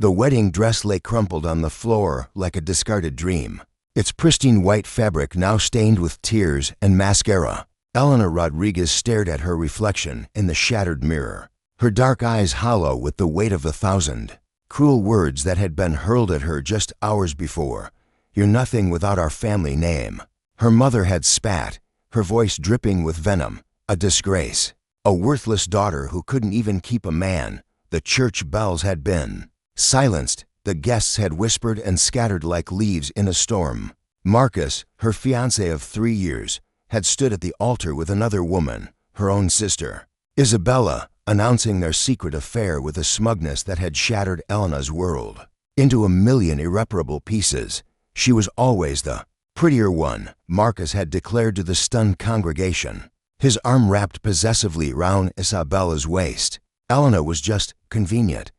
The wedding dress lay crumpled on the floor like a discarded dream, its pristine white fabric now stained with tears and mascara. Elena Rodriguez stared at her reflection in the shattered mirror, her dark eyes hollow with the weight of 1,000 cruel words that had been hurled at her just hours before. "You're nothing without our family name." Her mother had spat, her voice dripping with venom. A disgrace. A worthless daughter who couldn't even keep a man. The church bells had been silenced. The guests had whispered and scattered like leaves in a storm. Marcus, her fiancé of 3 years, had stood at the altar with another woman, her own sister, Isabella, announcing their secret affair with a smugness that had shattered Elena's world into a million irreparable pieces. She was always the prettier one, Marcus had declared to the stunned congregation, his arm wrapped possessively round Isabella's waist. Elena was just convenient,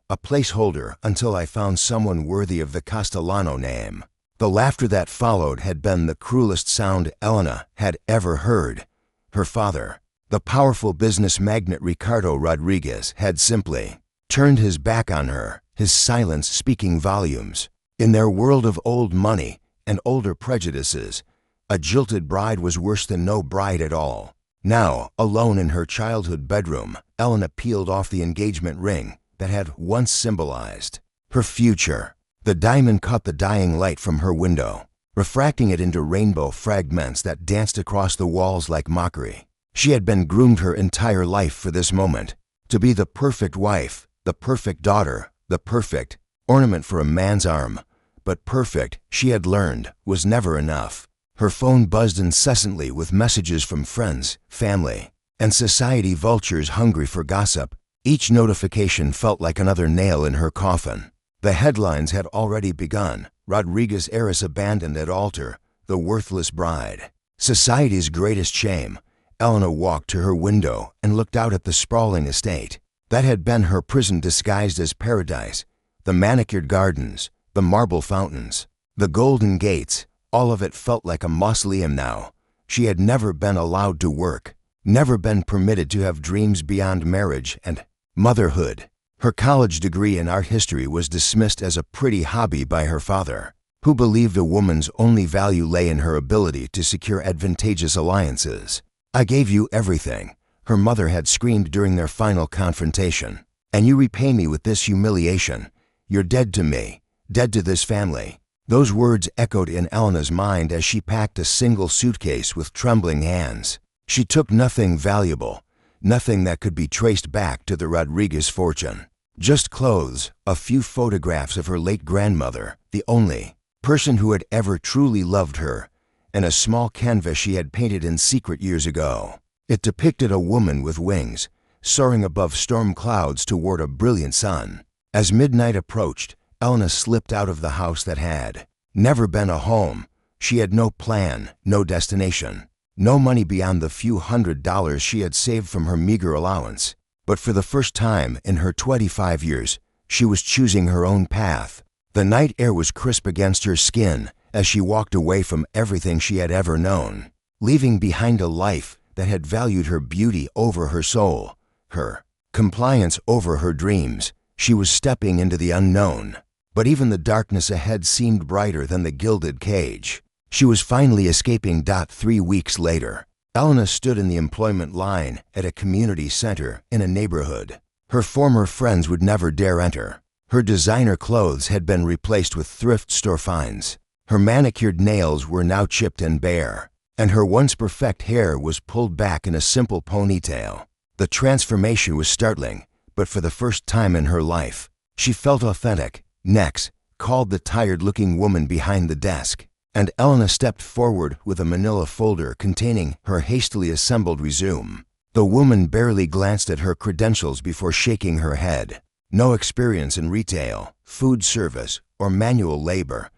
a placeholder until I found someone worthy of the Castellano name. The laughter that followed had been the cruelest sound Elena had ever heard. Her father, the powerful business magnate Ricardo Rodriguez, had simply turned his back on her, his silence speaking volumes. In their world of old money and older prejudices, a jilted bride was worse than no bride at all. Now, alone in her childhood bedroom, Elena peeled off the engagement ring that had once symbolized her future. The diamond caught the dying light from her window, refracting it into rainbow fragments that danced across the walls like mockery. She had been groomed her entire life for this moment, to be the perfect wife, the perfect daughter, the perfect ornament for a man's arm. But perfect, she had learned, was never enough. Her phone buzzed incessantly with messages from friends, family, and society vultures hungry for gossip. Each notification felt like another nail in her coffin. The headlines had already begun. Rodriguez heiress abandoned at altar, the worthless bride. Society's greatest shame. Elena walked to her window and looked out at the sprawling estate. That had been her prison disguised as paradise. The manicured gardens, the marble fountains, the golden gates, all of it felt like a mausoleum now. She had never been allowed to work, never been permitted to have dreams beyond marriage and motherhood. Her college degree in art history was dismissed as a pretty hobby by her father, who believed a woman's only value lay in her ability to secure advantageous alliances. "I gave you everything," her mother had screamed during their final confrontation, "and you repay me with this humiliation. You're dead to me, dead to this family." Those words echoed in Elena's mind as she packed a single suitcase with trembling hands. She took nothing valuable, nothing that could be traced back to the Rodriguez fortune. Just clothes, a few photographs of her late grandmother, the only person who had ever truly loved her, and a small canvas she had painted in secret years ago. It depicted a woman with wings, soaring above storm clouds toward a brilliant sun. As midnight approached, Elena slipped out of the house that had never been a home. She had no plan, no destination, no money beyond the few $100s she had saved from her meager allowance. But for the first time in her 25 years, she was choosing her own path. The night air was crisp against her skin as she walked away from everything she had ever known, leaving behind a life that had valued her beauty over her soul, her compliance over her dreams. She was stepping into the unknown. But even the darkness ahead seemed brighter than the gilded cage. She was finally escaping. 3 weeks later, Elena stood in the employment line at a community center in a neighborhood her former friends would never dare enter. Her designer clothes had been replaced with thrift store finds. Her manicured nails were now chipped and bare, and her once perfect hair was pulled back in a simple ponytail. The transformation was startling, but for the first time in her life, she felt authentic. "Next," called the tired-looking woman behind the desk, and Elena stepped forward with a manila folder containing her hastily assembled resume. The woman barely glanced at her credentials before shaking her head. "No experience in retail, food service, or manual labor.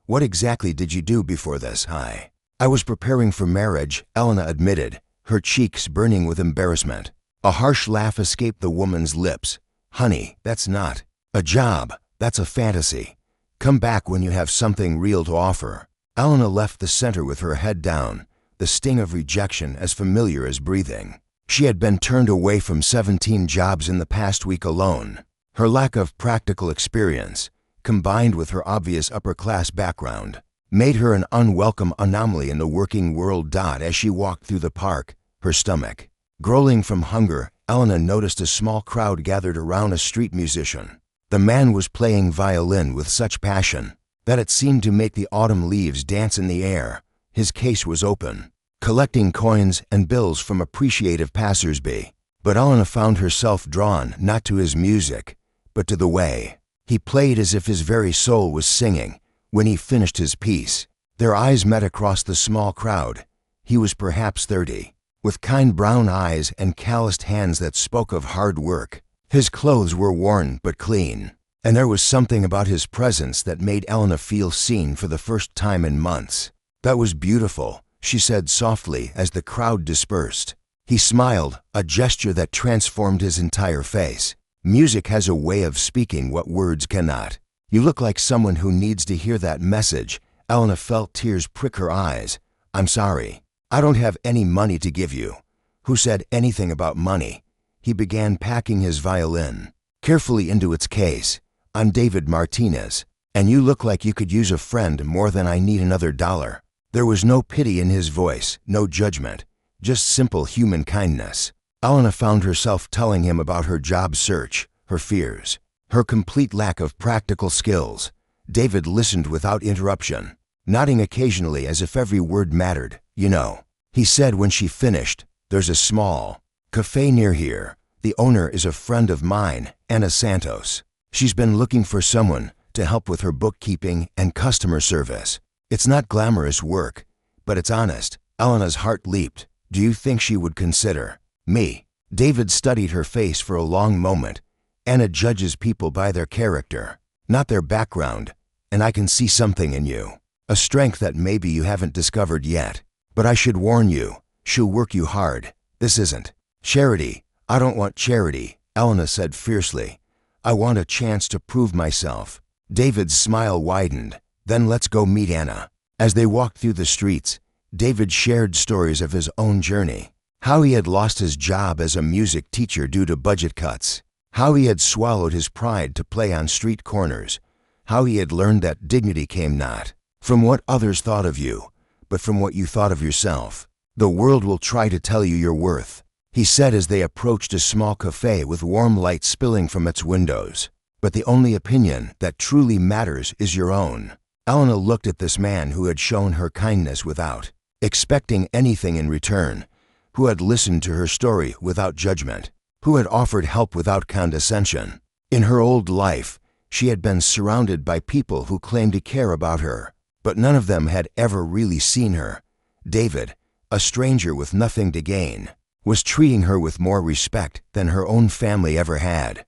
What exactly did you do before this?" "I was preparing for marriage," Elena admitted, her cheeks burning with embarrassment. A harsh laugh escaped the woman's lips. "Honey, that's not a job. That's a fantasy. Come back when you have something real to offer." Elena left the center with her head down, the sting of rejection as familiar as breathing. She had been turned away from 17 jobs in the past week alone. Her lack of practical experience, combined with her obvious upper-class background, made her an unwelcome anomaly in the working world. As she walked through the park, her stomach growling from hunger, Elena noticed a small crowd gathered around a street musician. The man was playing violin with such passion that it seemed to make the autumn leaves dance in the air. His case was open, collecting coins and bills from appreciative passers-by. But Elena found herself drawn not to his music, but to the way he played, as if his very soul was singing. When he finished his piece, their eyes met across the small crowd. He was perhaps 30, with kind brown eyes and calloused hands that spoke of hard work. His clothes were worn but clean, and there was something about his presence that made Elena feel seen for the first time in months. "That was beautiful," she said softly as the crowd dispersed. He smiled, a gesture that transformed his entire face. "Music has a way of speaking what words cannot. You look like someone who needs to hear that message." Elena felt tears prick her eyes. "I'm sorry. I don't have any money to give you." "Who said anything about money?" He began packing his violin carefully into its case. "I'm David Martinez, and you look like you could use a friend more than I need another dollar." There was no pity in his voice, no judgment, just simple human kindness. Elena found herself telling him about her job search, her fears, her complete lack of practical skills. David listened without interruption, nodding occasionally as if every word mattered. "You know," he said when she finished, "there's a small cafe near here. The owner is a friend of mine, Anna Santos. She's been looking for someone to help with her bookkeeping and customer service. It's not glamorous work, but it's honest." Elena's heart leaped. "Do you think she would consider me?" David studied her face for a long moment. "Anna judges people by their character, not their background, and I can see something in you, a strength that maybe you haven't discovered yet. But I should warn you, she'll work you hard. This isn't charity." "I don't want charity," Elena said fiercely. "I want a chance to prove myself." David's smile widened. "Then let's go meet Anna." As they walked through the streets, David shared stories of his own journey. How he had lost his job as a music teacher due to budget cuts. How he had swallowed his pride to play on street corners. How he had learned that dignity came not from what others thought of you, but from what you thought of yourself. "The world will try to tell you your worth," he said as they approached a small cafe with warm light spilling from its windows. "But the only opinion that truly matters is your own." Elena looked at this man who had shown her kindness without expecting anything in return, who had listened to her story without judgment, who had offered help without condescension. In her old life, she had been surrounded by people who claimed to care about her, but none of them had ever really seen her. David, a stranger with nothing to gain, was treating her with more respect than her own family ever had.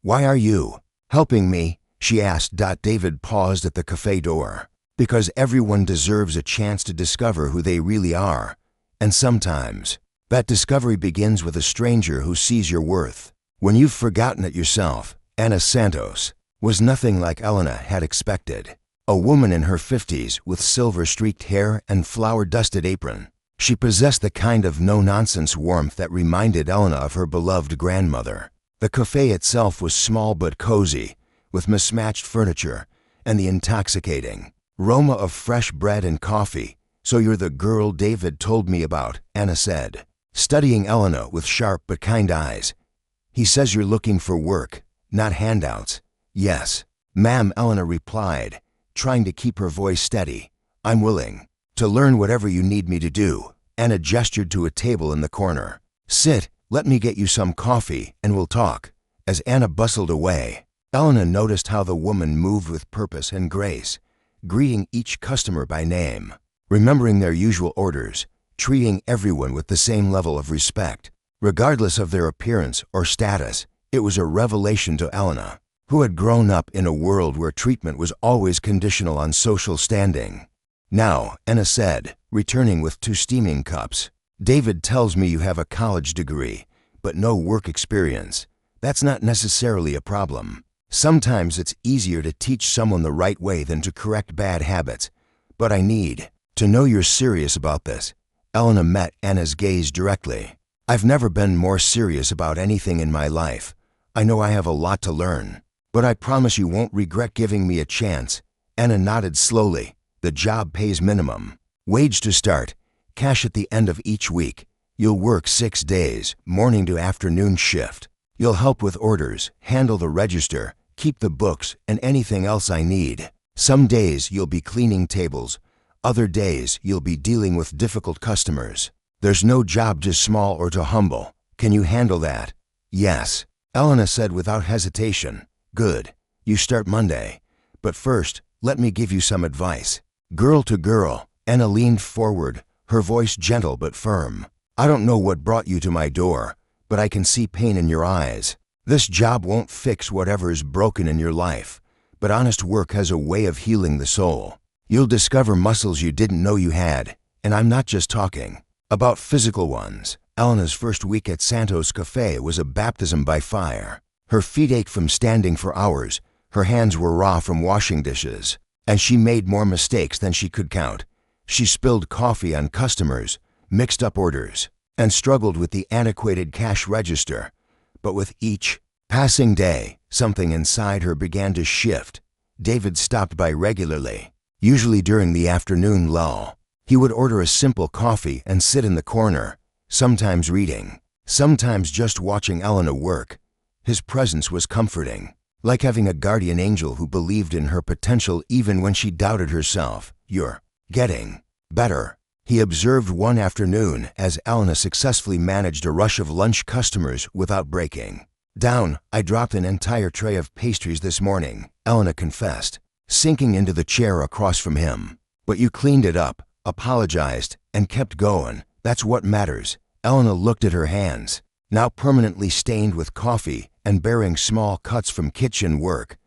"Why are you helping me?" she asked. David paused at the cafe door. "Because everyone deserves a chance to discover who they really are, and sometimes that discovery begins with a stranger who sees your worth. When you've forgotten it yourself." Anna Santos was nothing like Elena had expected. A woman in her 50s with silver-streaked hair and flower-dusted apron. She possessed the kind of no-nonsense warmth that reminded Elena of her beloved grandmother. The cafe itself was small but cozy, with mismatched furniture and the intoxicating aroma of fresh bread and coffee. "So you're the girl David told me about," Anna said, studying Elena with sharp but kind eyes. "He says you're looking for work, not handouts." "Yes, ma'am," Elena replied, trying to keep her voice steady. "I'm willing to learn whatever you need me to do." Anna gestured to a table in the corner. "Sit, let me get you some coffee, and we'll talk." As Anna bustled away, Elena noticed how the woman moved with purpose and grace, greeting each customer by name, remembering their usual orders, treating everyone with the same level of respect, regardless of their appearance or status. It was a revelation to Elena, who had grown up in a world where treatment was always conditional on social standing. "Now," Anna said, returning with 2 steaming cups, "David tells me you have a college degree, but no work experience. That's not necessarily a problem. Sometimes it's easier to teach someone the right way than to correct bad habits. But I need to know you're serious about this." Elena met Anna's gaze directly. "I've never been more serious about anything in my life. I know I have a lot to learn, but I promise you won't regret giving me a chance." Anna nodded slowly. "The job pays minimum. Wage to start, cash at the end of each week. You'll work 6 days, morning to afternoon shift. You'll help with orders, handle the register, keep the books, and anything else I need. Some days you'll be cleaning tables. Other days you'll be dealing with difficult customers. There's no job too small or too humble. Can you handle that?" "Yes," Elena said without hesitation. "Good. You start Monday. But first, let me give you some advice." Girl to girl, Anna leaned forward, her voice gentle but firm. "I don't know what brought you to my door, but I can see pain in your eyes. This job won't fix whatever is broken in your life, but honest work has a way of healing the soul. You'll discover muscles you didn't know you had, and I'm not just talking about physical ones." Elena's first week at Santos Cafe was a baptism by fire. Her feet ached from standing for hours, her hands were raw from washing dishes, and she made more mistakes than she could count. She spilled coffee on customers, mixed up orders, and struggled with the antiquated cash register. But with each passing day, something inside her began to shift. David stopped by regularly, usually during the afternoon lull. He would order a simple coffee and sit in the corner, sometimes reading, sometimes just watching Elena work. His presence was comforting, like having a guardian angel who believed in her potential even when she doubted herself. "You're getting better," he observed one afternoon as Elena successfully managed a rush of lunch customers without breaking down. "I dropped an entire tray of pastries this morning," Elena confessed, sinking into the chair across from him. "But you cleaned it up, apologized, and kept going. That's what matters." Elena looked at her hands, now permanently stained with coffee and bearing small cuts from kitchen work.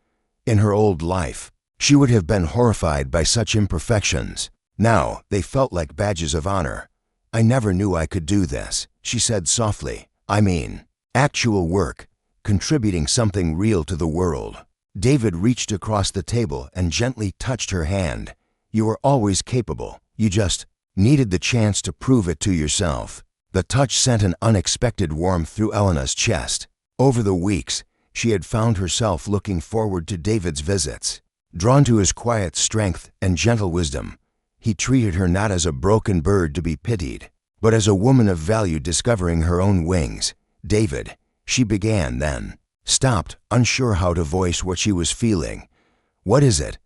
In her old life, she would have been horrified by such imperfections. Now they felt like badges of honor. "I never knew I could do this," she said softly. "I mean, actual work, contributing something real to the world." David reached across the table and gently touched her hand. "You were always capable. You just needed the chance to prove it to yourself." The touch sent an unexpected warmth through Elena's chest. Over the weeks, she had found herself looking forward to David's visits, drawn to his quiet strength and gentle wisdom. He treated her not as a broken bird to be pitied, but as a woman of value discovering her own wings. "David," she began, then stopped, unsure how to voice what she was feeling. "What is it?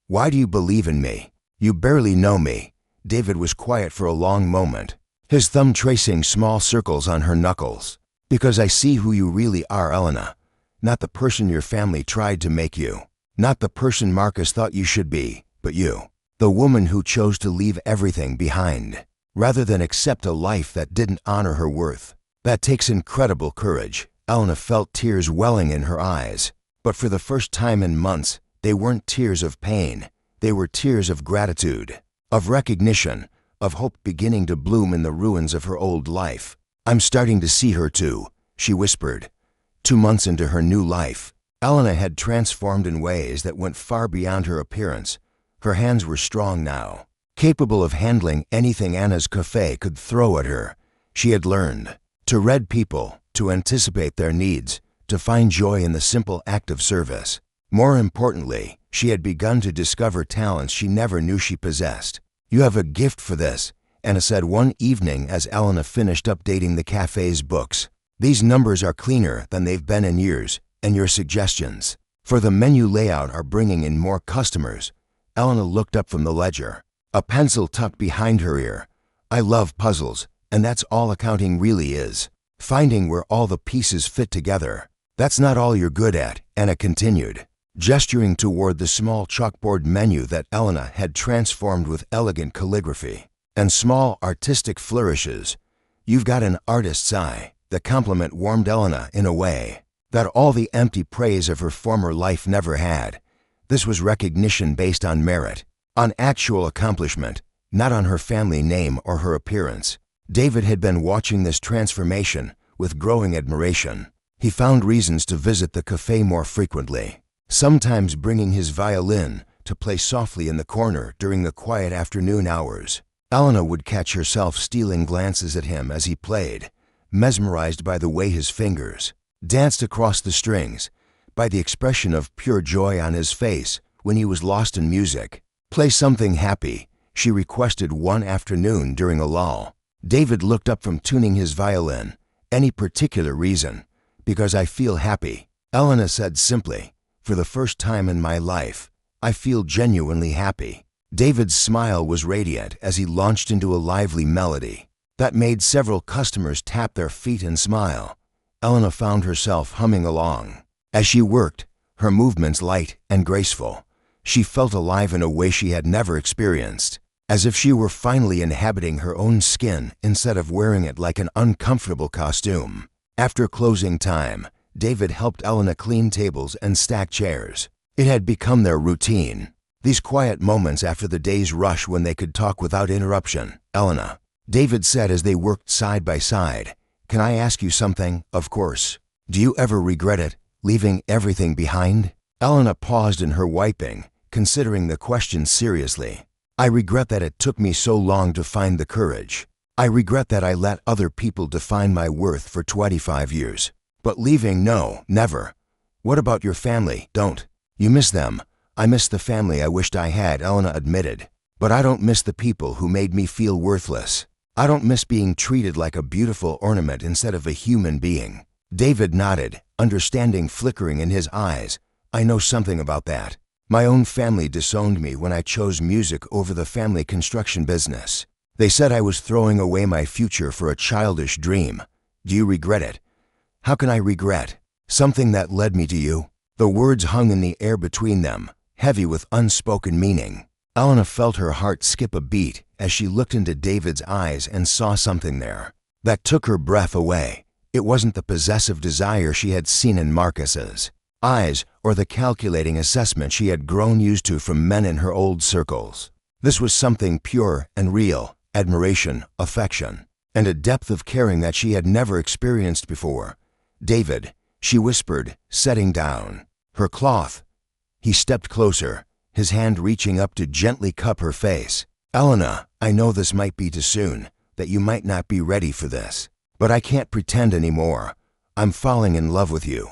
Why do you believe in me? You barely know me." David was quiet for a long moment, his thumb tracing small circles on her knuckles. "Because I see who you really are, Elena. Not the person your family tried to make you. Not the person Marcus thought you should be, but you. The woman who chose to leave everything behind, rather than accept a life that didn't honor her worth. That takes incredible courage." Elena felt tears welling in her eyes, but for the first time in months, they weren't tears of pain. They were tears of gratitude, of recognition, of hope beginning to bloom in the ruins of her old life. "I'm starting to see her too," she whispered. 2 months into her new life, Elena had transformed in ways that went far beyond her appearance. Her hands were strong now, capable of handling anything Anna's cafe could throw at her. She had learned to read people, to anticipate their needs, to find joy in the simple act of service. More importantly, she had begun to discover talents she never knew she possessed. "You have a gift for this," Anna said one evening as Elena finished updating the cafe's books. "These numbers are cleaner than they've been in years, and your suggestions for the menu layout are bringing in more customers." Elena looked up from the ledger, a pencil tucked behind her ear. "I love puzzles, and that's all accounting really is. Finding where all the pieces fit together. That's not all you're good at," Anna continued, gesturing toward the small chalkboard menu that Elena had transformed with elegant calligraphy and small artistic flourishes. "You've got an artist's eye." The compliment warmed Elena in a way that all the empty praise of her former life never had. This was recognition based on merit, on actual accomplishment, not on her family name or her appearance. David had been watching this transformation with growing admiration. He found reasons to visit the cafe more frequently, sometimes bringing his violin to play softly in the corner during the quiet afternoon hours. Elena would catch herself stealing glances at him as he played, mesmerized by the way his fingers danced across the strings, by the expression of pure joy on his face when he was lost in music. "Play something happy," she requested one afternoon during a lull. David looked up from tuning his violin. "Any particular reason?" "Because I feel happy," Elena said simply. "For the first time in my life, I feel genuinely happy." David's smile was radiant as he launched into a lively melody that made several customers tap their feet and smile. Elena found herself humming along. As she worked, her movements light and graceful, she felt alive in a way she had never experienced, as if she were finally inhabiting her own skin instead of wearing it like an uncomfortable costume. After closing time, David helped Elena clean tables and stack chairs. It had become their routine. These quiet moments after the day's rush when they could talk without interruption. "Elena," David said as they worked side by side, "can I ask you something?" "Of course." "Do you ever regret it, leaving everything behind?" Elena paused in her wiping, considering the question seriously. "I regret that it took me so long to find the courage. I regret that I let other people define my worth for 25 years. But leaving, no, never." "What about your family?" "Don't. You miss them." "I miss the family I wished I had," Elena admitted. "But I don't miss the people who made me feel worthless. I don't miss being treated like a beautiful ornament instead of a human being." David nodded, understanding flickering in his eyes. "I know something about that. My own family disowned me when I chose music over the family construction business. They said I was throwing away my future for a childish dream. Do you regret it?" "How can I regret something that led me to you?" The words hung in the air between them, heavy with unspoken meaning. Elena felt her heart skip a beat as she looked into David's eyes and saw something there that took her breath away. It wasn't the possessive desire she had seen in Marcus's eyes or the calculating assessment she had grown used to from men in her old circles. This was something pure and real, admiration, affection, and a depth of caring that she had never experienced before. "David," she whispered, setting down her cloth. He stepped closer, his hand reaching up to gently cup her face. "Elena, I know this might be too soon, that you might not be ready for this. But I can't pretend anymore. I'm falling in love with you.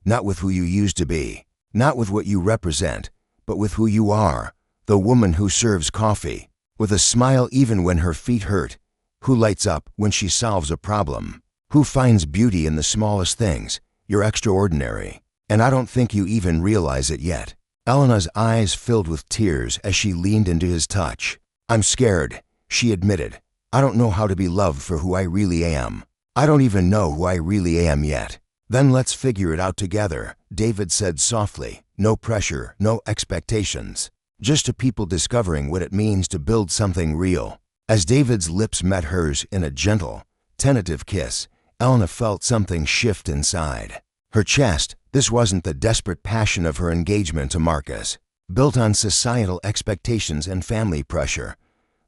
Not with who you used to be, not with what you represent, but with who you are. The woman who serves coffee, with a smile even when her feet hurt, who lights up when she solves a problem, who finds beauty in the smallest things. You're extraordinary, and I don't think you even realize it yet." Elena's eyes filled with tears as she leaned into his touch. "I'm scared," she admitted. "I don't know how to be loved for who I really am. I don't even know who I really am yet." "Then let's figure it out together," David said softly. "No pressure, no expectations. Just two people discovering what it means to build something real." As David's lips met hers in a gentle, tentative kiss, Elena felt something shift inside her chest. This wasn't the desperate passion of her engagement to Marcus, built on societal expectations and family pressure.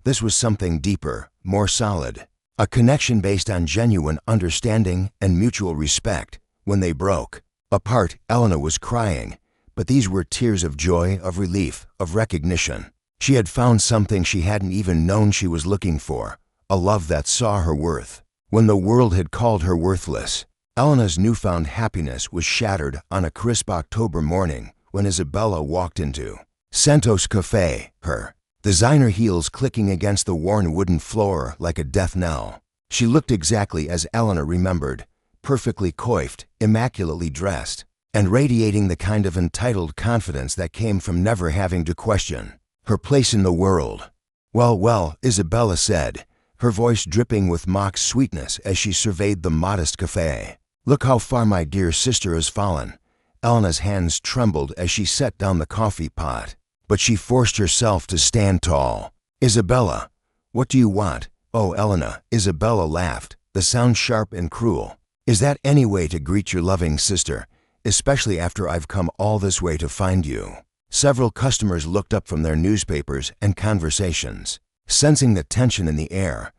This was something deeper, more solid, a connection based on genuine understanding and mutual respect. When they broke apart, Elena was crying, but these were tears of joy, of relief, of recognition. She had found something she hadn't even known she was looking for, a love that saw her worth when the world had called her worthless. Elena's newfound happiness was shattered on a crisp October morning when Isabella walked into Santos Cafe, her designer heels clicking against the worn wooden floor like a death knell. She looked exactly as Elena remembered, perfectly coiffed, immaculately dressed, and radiating the kind of entitled confidence that came from never having to question her place in the world. Well, Isabella said, her voice dripping with mock sweetness as she surveyed the modest cafe. "Look how far my dear sister has fallen." Elena's hands trembled as she set down the coffee pot, but she forced herself to stand tall. "Isabella, what do you want?" "Oh, Elena," Isabella laughed, the sound sharp and cruel. "Is that any way to greet your loving sister, especially after I've come all this way to find you?" Several customers looked up from their newspapers and conversations. Sensing the tension in the air,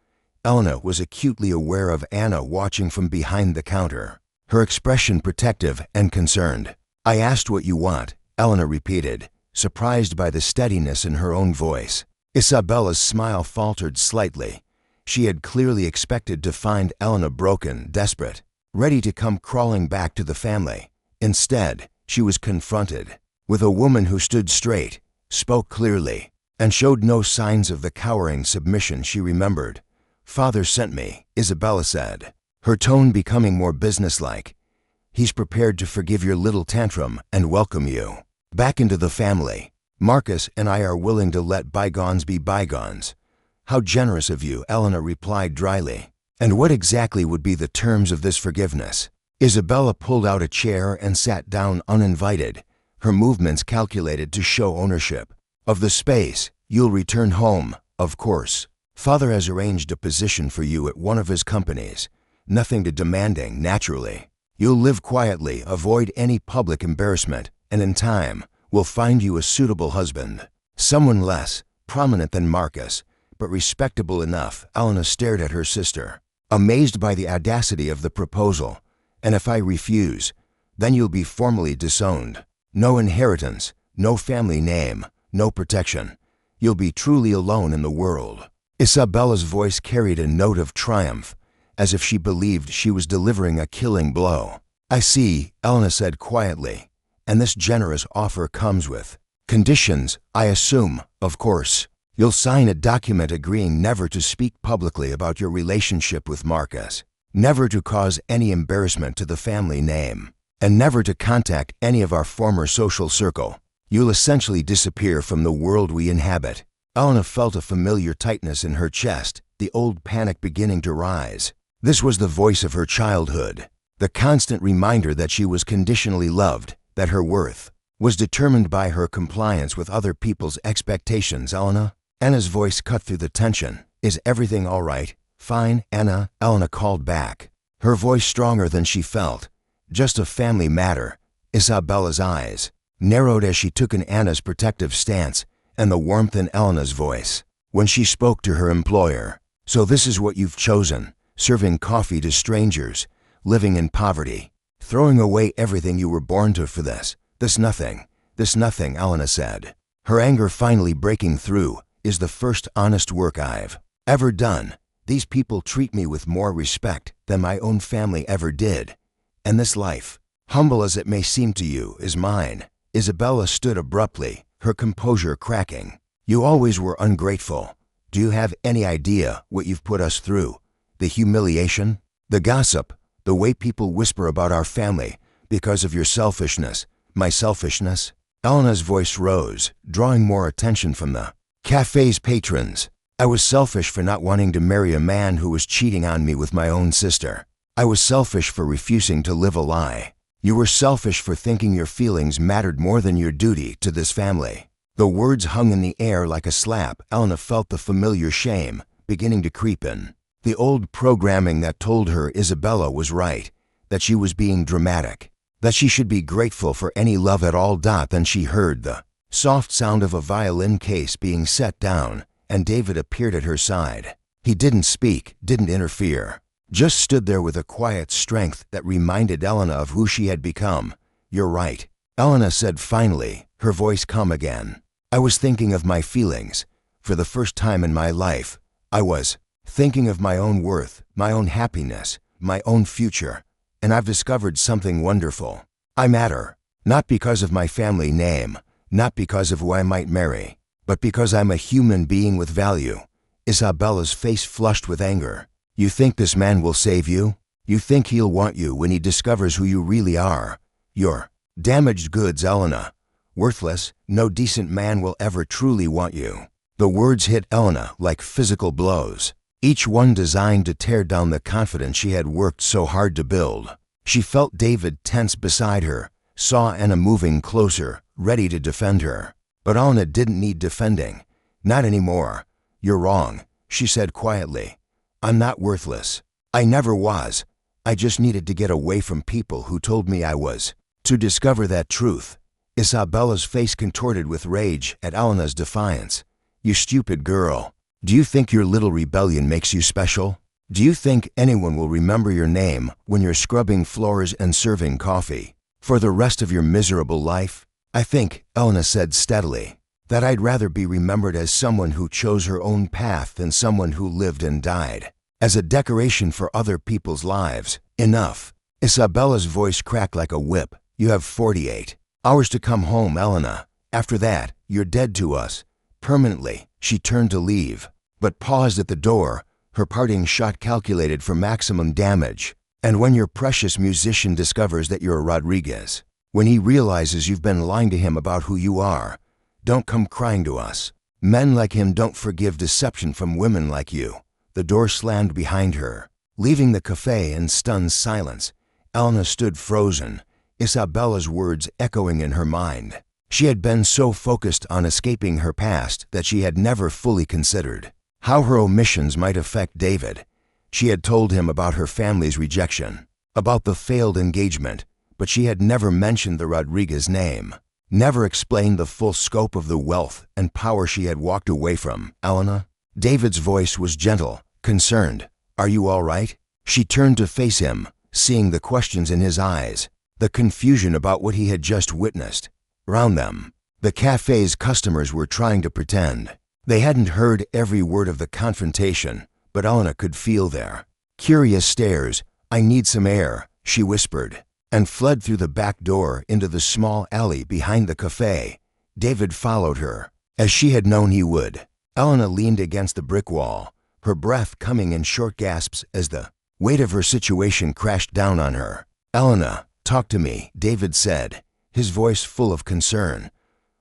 Elena was acutely aware of Anna watching from behind the counter, her expression protective and concerned. "I asked what you want," Elena repeated, surprised by the steadiness in her own voice. Isabella's smile faltered slightly. She had clearly expected to find Elena broken, desperate. ready to come crawling back to the family. Instead, she was confronted with a woman who stood straight, spoke clearly, and showed no signs of the cowering submission she remembered. "Father sent me," Isabella said, her tone becoming more businesslike. "He's prepared to forgive your little tantrum and welcome you back into the family. Marcus and I are willing to let bygones be bygones." "How generous of you," Elena replied dryly. "And what exactly would be the terms of this forgiveness?" Isabella pulled out a chair and sat down uninvited, her movements calculated to show ownership of the space. "You'll return home, of course. Father has arranged a position for you at one of his companies. Nothing too demanding, naturally. You'll live quietly, avoid any public embarrassment, and in time, we'll find you a suitable husband. Someone less prominent than Marcus, but respectable enough." Elena stared at her sister, amazed by the audacity of the proposal. "And if I refuse, then you'll be formally disowned. No inheritance, no family name, no protection. You'll be truly alone in the world." Isabella's voice carried a note of triumph, as if she believed she was delivering a killing blow. "I see," Elena said quietly, "and this generous offer comes with conditions, I assume. Of course, you'll sign a document agreeing never to speak publicly about your relationship with Marcus, never to cause any embarrassment to the family name, and never to contact any of our former social circle. You'll essentially disappear from the world we inhabit." Elena felt a familiar tightness in her chest, the old panic beginning to rise. This was the voice of her childhood, the constant reminder that she was conditionally loved, that her worth was determined by her compliance with other people's expectations. "Elena?" Anna's voice cut through the tension. "Is everything all right?" "Fine, Anna," Elena called back, her voice stronger than she felt. "Just a family matter." Isabella's eyes narrowed as she took in Anna's protective stance and the warmth in Elena's voice when she spoke to her employer. "So this is what you've chosen, serving coffee to strangers, living in poverty, throwing away everything you were born to for this nothing, Elena said, her anger finally breaking through, "is the first honest work I've ever done. These people treat me with more respect than my own family ever did. And this life, humble as it may seem to you, is mine." Isabella stood abruptly, her composure cracking. "You always were ungrateful. Do you have any idea what you've put us through? The humiliation, the gossip, the way people whisper about our family because of your selfishness, my selfishness." Elena's voice rose, drawing more attention from the cafe's patrons. "I was selfish for not wanting to marry a man who was cheating on me with my own sister. I was selfish for refusing to live a lie. You were selfish for thinking your feelings mattered more than your duty to this family." The words hung in the air like a slap. Elena felt the familiar shame beginning to creep in. The old programming that told her Isabella was right, that she was being dramatic, that she should be grateful for any love at all. Then she heard the soft sound of a violin case being set down, and David appeared at her side. He didn't speak, didn't interfere, just stood there with a quiet strength that reminded Elena of who she had become. "You're right," Elena said finally, her voice calm again. "I was thinking of my feelings. For the first time in my life, I was thinking of my own worth, my own happiness, my own future. And I've discovered something wonderful. I matter, not because of my family name, not because of who I might marry, but because I'm a human being with value." Isabella's face flushed with anger. "You think this man will save you? You think he'll want you when he discovers who you really are? You're damaged goods, Elena. Worthless. No decent man will ever truly want you." The words hit Elena like physical blows, each one designed to tear down the confidence she had worked so hard to build. She felt David tense beside her, saw Anna moving closer, ready to defend her. But Elena didn't need defending. Not anymore. "You're wrong," she said quietly. "I'm not worthless. I never was. I just needed to get away from people who told me I was. To discover that truth." Isabella's face contorted with rage at Elena's defiance. "You stupid girl. Do you think your little rebellion makes you special? Do you think anyone will remember your name when you're scrubbing floors and serving coffee for the rest of your miserable life?" "I think," Elena said steadily, "that I'd rather be remembered as someone who chose her own path than someone who lived and died as a decoration for other people's lives." "Enough," Isabella's voice cracked like a whip. You have 48 hours to come home, Elena. After that, you're dead to us. Permanently. She turned to leave, but paused at the door, her parting shot calculated for maximum damage. And when your precious musician discovers that you're a Rodriguez, when he realizes you've been lying to him about who you are, don't come crying to us. Men like him don't forgive deception from women like you. The door slammed behind her, leaving the cafe in stunned silence. Elena stood frozen, Isabella's words echoing in her mind. She had been so focused on escaping her past that she had never fully considered how her omissions might affect David. She had told him about her family's rejection, about the failed engagement, but she had never mentioned the Rodriguez name, never explained the full scope of the wealth and power she had walked away from. Elena? David's voice was gentle, concerned. Are you all right? She turned to face him, seeing the questions in his eyes, the confusion about what he had just witnessed. Around them, the cafe's customers were trying to pretend. They hadn't heard every word of the confrontation, but Elena could feel their curious stares. I need some air, she whispered, and fled through the back door into the small alley behind the cafe. David followed her, as she had known he would. Elena leaned against the brick wall, her breath coming in short gasps as the weight of her situation crashed down on her. Elena, talk to me, David said, his voice full of concern.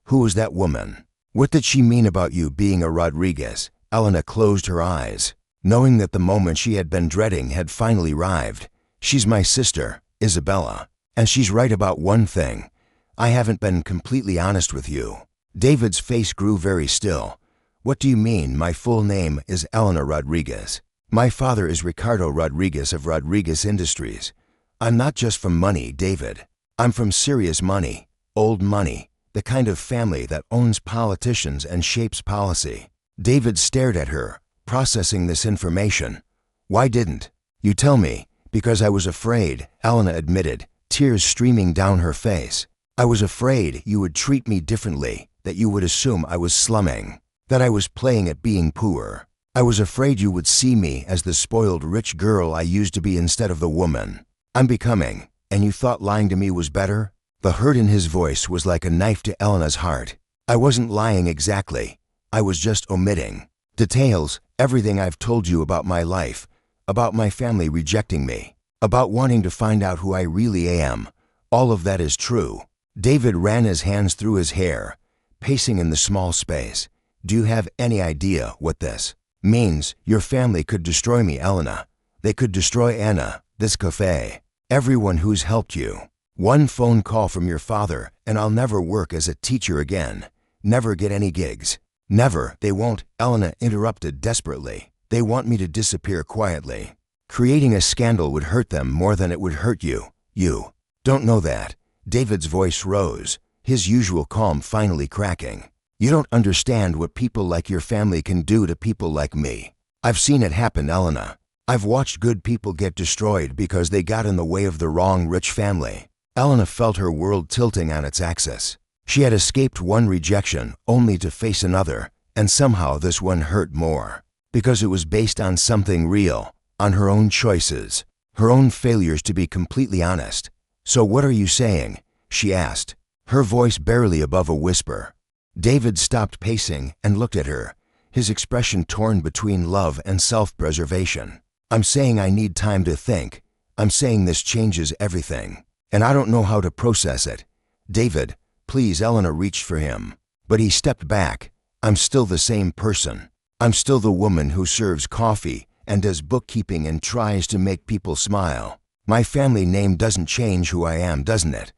Who was that woman? What did she mean about you being a Rodriguez? Elena closed her eyes, knowing that the moment she had been dreading had finally arrived. She's my sister, Isabella, and she's right about one thing. I haven't been completely honest with you. David's face grew very still. What do you mean? My full name is Elena Rodriguez. My father is Ricardo Rodriguez of Rodriguez Industries. I'm not just from money, David. I'm from serious money, old money, the kind of family that owns politicians and shapes policy. David stared at her, processing this information. Why didn't you tell me? Because I was afraid, Elena admitted, tears streaming down her face. I was afraid you would treat me differently, that you would assume I was slumming, that I was playing at being poor. I was afraid you would see me as the spoiled rich girl I used to be instead of the woman I'm becoming. And you thought lying to me was better? The hurt in his voice was like a knife to Elena's heart. I wasn't lying exactly. I was just omitting details, everything I've told you about my life, about my family rejecting me, about wanting to find out who I really am. All of that is true. David ran his hands through his hair, pacing in the small space. Do you have any idea what this means? Your family could destroy me, Elena. They could destroy Anna, this cafe. Everyone who's helped you. One phone call from your father, and I'll never work as a teacher again. Never get any gigs. Never. They won't, Elena interrupted desperately. They want me to disappear quietly. Creating a scandal would hurt them more than it would hurt you. You don't know that. David's voice rose, his usual calm finally cracking. You don't understand what people like your family can do to people like me. I've seen it happen, Elena. I've watched good people get destroyed because they got in the way of the wrong rich family. Elena felt her world tilting on its axis. She had escaped one rejection only to face another, and somehow this one hurt more. Because it was based on something real, on her own choices, her own failures, to be completely honest. So what are you saying? She asked, her voice barely above a whisper. David stopped pacing and looked at her, his expression torn between love and self-preservation. I'm saying I need time to think. I'm saying this changes everything, and I don't know how to process it. David, please. Elena reached for him, but he stepped back. I'm still the same person. I'm still the woman who serves coffee and does bookkeeping and tries to make people smile. My family name doesn't change who I am, doesn't it?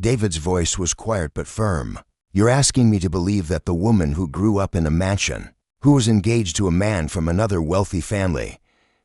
David's voice was quiet but firm. You're asking me to believe that the woman who grew up in a mansion, who was engaged to a man from another wealthy family,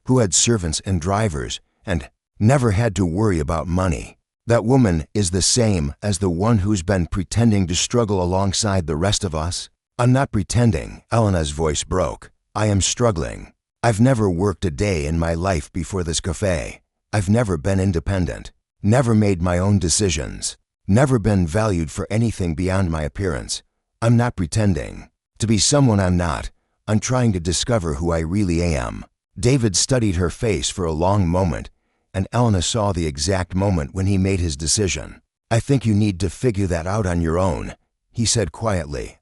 who had servants and drivers and never had to worry about money, that woman is the same as the one who's been pretending to struggle alongside the rest of us? I'm not pretending, Elena's voice broke. I am struggling. I've never worked a day in my life before this cafe. I've never been independent, never made my own decisions, never been valued for anything beyond my appearance. I'm not pretending to be someone I'm not. I'm trying to discover who I really am. David studied her face for a long moment, and Elena saw the exact moment when he made his decision. "I think you need to figure that out on your own," he said quietly.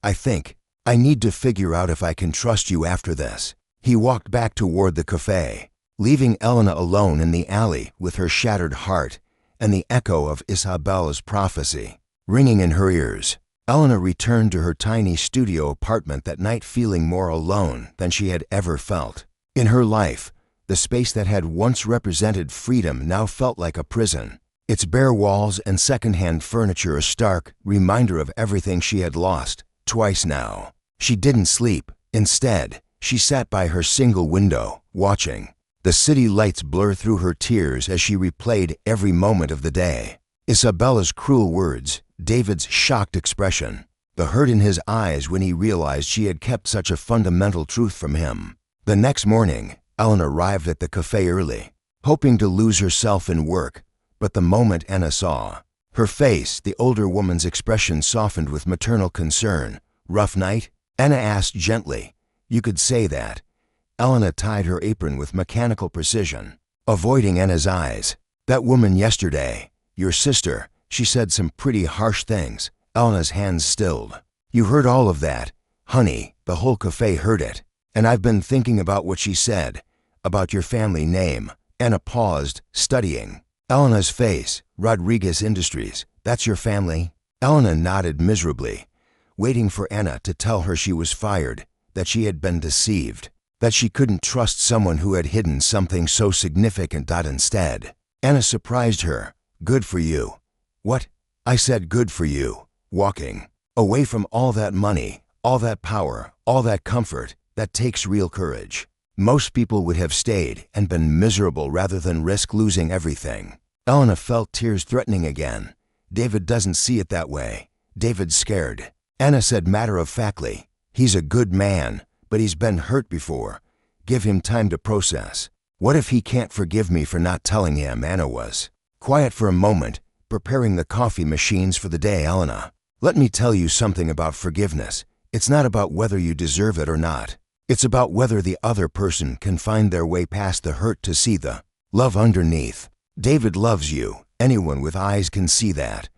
I need to figure out if I can trust you after this." He walked back toward the cafe, leaving Elena alone in the alley with her shattered heart and the echo of Isabella's prophecy ringing in her ears. Elena returned to her tiny studio apartment that night feeling more alone than she had ever felt. In her life, the space that had once represented freedom now felt like a prison, its bare walls and second-hand furniture a stark reminder of everything she had lost, twice now. She didn't sleep. Instead, she sat by her single window, watching. The city lights blur through her tears as she replayed every moment of the day. Isabella's cruel words, David's shocked expression, the hurt in his eyes when he realized she had kept such a fundamental truth from him. The next morning, Ellen arrived at the cafe early, hoping to lose herself in work, but the moment Anna saw her face, the older woman's expression softened with maternal concern. "Rough night?" Anna asked gently. "You could say that." Elena tied her apron with mechanical precision, avoiding Anna's eyes. "That woman yesterday, your sister, she said some pretty harsh things." Elena's hands stilled. "You heard all of that, honey. The whole cafe heard it. And I've been thinking about what she said, about your family name." Anna paused, studying Elena's face. "Rodriguez Industries, that's your family?" Elena nodded miserably, waiting for Anna to tell her she was fired, that she had been deceived, that she couldn't trust someone who had hidden something so significant. Instead, Anna surprised her. "Good for you." "What?" "I said good for you. Walking away from all that money, all that power, all that comfort, that takes real courage. Most people would have stayed and been miserable rather than risk losing everything." Elena felt tears threatening again. "David doesn't see it that way. David's scared." Anna said matter-of-factly, "He's a good man, but he's been hurt before. Give him time to process." "What if he can't forgive me for not telling him?" Anna was quiet for a moment, preparing the coffee machines for the day. "Elena, let me tell you something about forgiveness. It's not about whether you deserve it or not. It's about whether the other person can find their way past the hurt to see the love underneath. David loves you. Anyone with eyes can see that.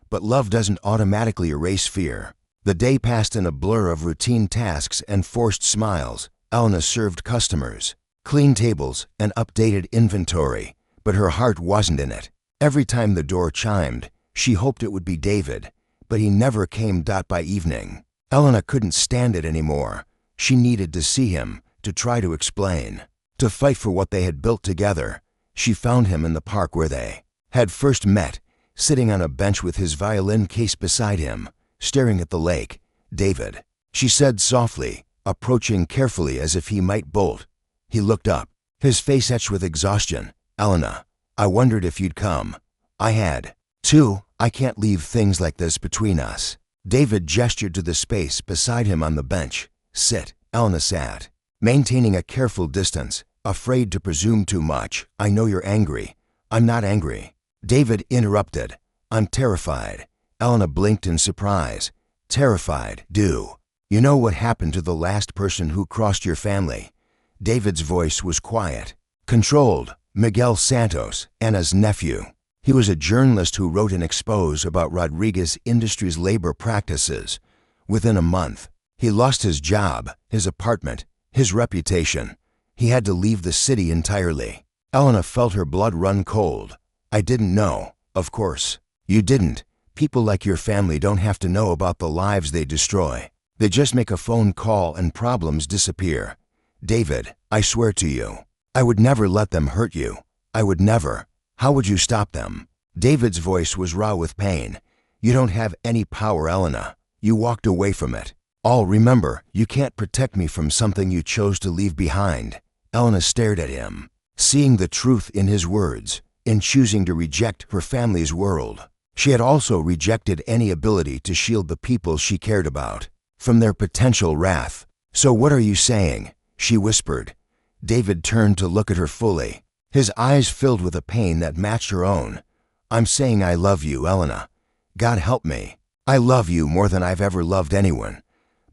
But love doesn't automatically erase fear." The day passed in a blur of routine tasks and forced smiles. Elena served customers, cleaned tables, and updated inventory, but her heart wasn't in it. Every time the door chimed, she hoped it would be David, but he never came. By evening, Elena couldn't stand it anymore. She needed to see him, to try to explain, to fight for what they had built together. She found him in the park where they had first met, sitting on a bench with his violin case beside him, staring at the lake. "David," she said softly, approaching carefully as if he might bolt. He looked up, his face etched with exhaustion. "Elena, I wondered if you'd come. I had to. I can't leave things like this between us." David gestured to the space beside him on the bench. "Sit." Elena sat, maintaining a careful distance, afraid to presume too much. "I know you're angry." "I'm not angry." David interrupted. "I'm terrified." Elena blinked in surprise. "Terrified? Do you know what happened to the last person who crossed your family?" David's voice was quiet, controlled. "Miguel Santos, Anna's nephew. He was a journalist who wrote an expose about Rodriguez Industries' labor practices. Within a month, he lost his job, his apartment, his reputation. He had to leave the city entirely." Elena felt her blood run cold. "I didn't know." "Of course, you didn't. People like your family don't have to know about the lives they destroy. They just make a phone call and problems disappear. David, I swear to you, I would never let them hurt you. I would never. How would you stop them?" David's voice was raw with pain. "You don't have any power, Elena. You walked away from it. All remember, you can't protect me from something you chose to leave behind." Elena stared at him, seeing the truth in his words. In choosing to reject her family's world, she had also rejected any ability to shield the people she cared about from their potential wrath. "So what are you saying?" she whispered. David turned to look at her fully, his eyes filled with a pain that matched her own. "I'm saying I love you, Elena. God help me. I love you more than I've ever loved anyone.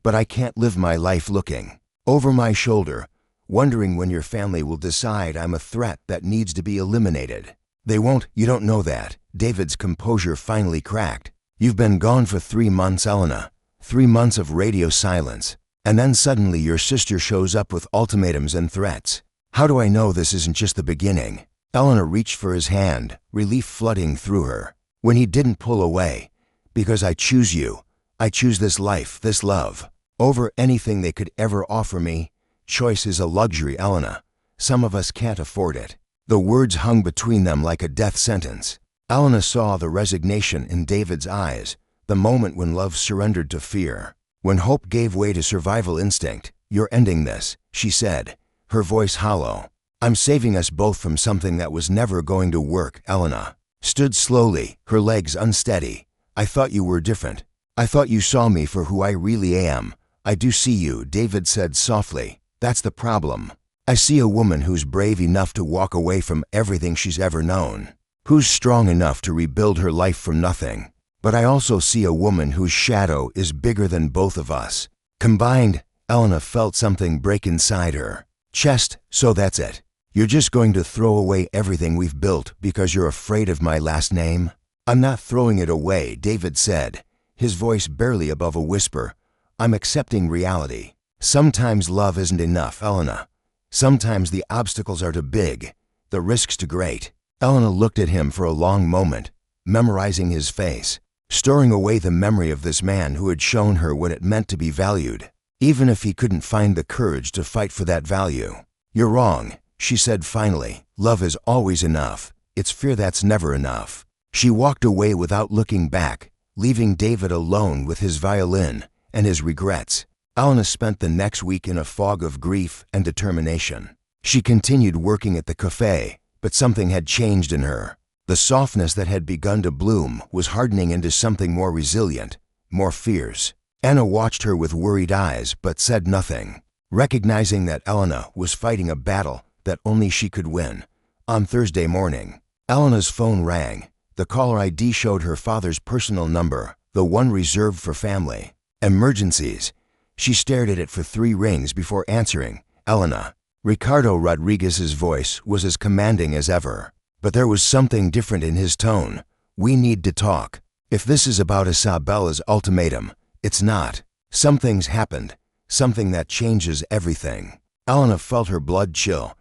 But I can't live my life looking over my shoulder, wondering when your family will decide I'm a threat that needs to be eliminated. They won't, you don't know that. David's composure finally cracked. You've been gone for 3 months, Elena. 3 months of radio silence. And then suddenly your sister shows up with ultimatums and threats. How do I know this isn't just the beginning? Elena reached for his hand, relief flooding through her. When he didn't pull away. Because I choose you. I choose this life, this love. Over anything they could ever offer me. Choice is a luxury, Elena. Some of us can't afford it. The words hung between them like a death sentence. Elena saw the resignation in David's eyes, the moment when love surrendered to fear. When hope gave way to survival instinct. You're ending this, she said, her voice hollow. I'm saving us both from something that was never going to work. Elena stood slowly, her legs unsteady. I thought you were different. I thought you saw me for who I really am. I do see you, David said softly. That's the problem. I see a woman who's brave enough to walk away from everything she's ever known, who's strong enough to rebuild her life from nothing. But I also see a woman whose shadow is bigger than both of us. Combined, Elena felt something break inside her chest. So that's it. You're just going to throw away everything we've built because you're afraid of my last name? I'm not throwing it away, David said, his voice barely above a whisper. I'm accepting reality. Sometimes love isn't enough, Elena. Sometimes the obstacles are too big, the risks too great. Elena looked at him for a long moment, memorizing his face, storing away the memory of this man who had shown her what it meant to be valued, even if he couldn't find the courage to fight for that value. You're wrong, she said finally. Love is always enough. It's fear that's never enough. She walked away without looking back, leaving David alone with his violin and his regrets. Elena spent the next week in a fog of grief and determination. She continued working at the cafe, but something had changed in her. The softness that had begun to bloom was hardening into something more resilient, more fierce. Anna watched her with worried eyes but said nothing, recognizing that Elena was fighting a battle that only she could win. On Thursday morning, Elena's phone rang. The caller ID showed her father's personal number, the one reserved for family emergencies. She stared at it for 3 rings before answering. Elena. Ricardo Rodriguez's voice was as commanding as ever, but there was something different in his tone. We need to talk. If this is about Isabella's ultimatum, it's not. Something's happened, something that changes everything. Elena felt her blood chill.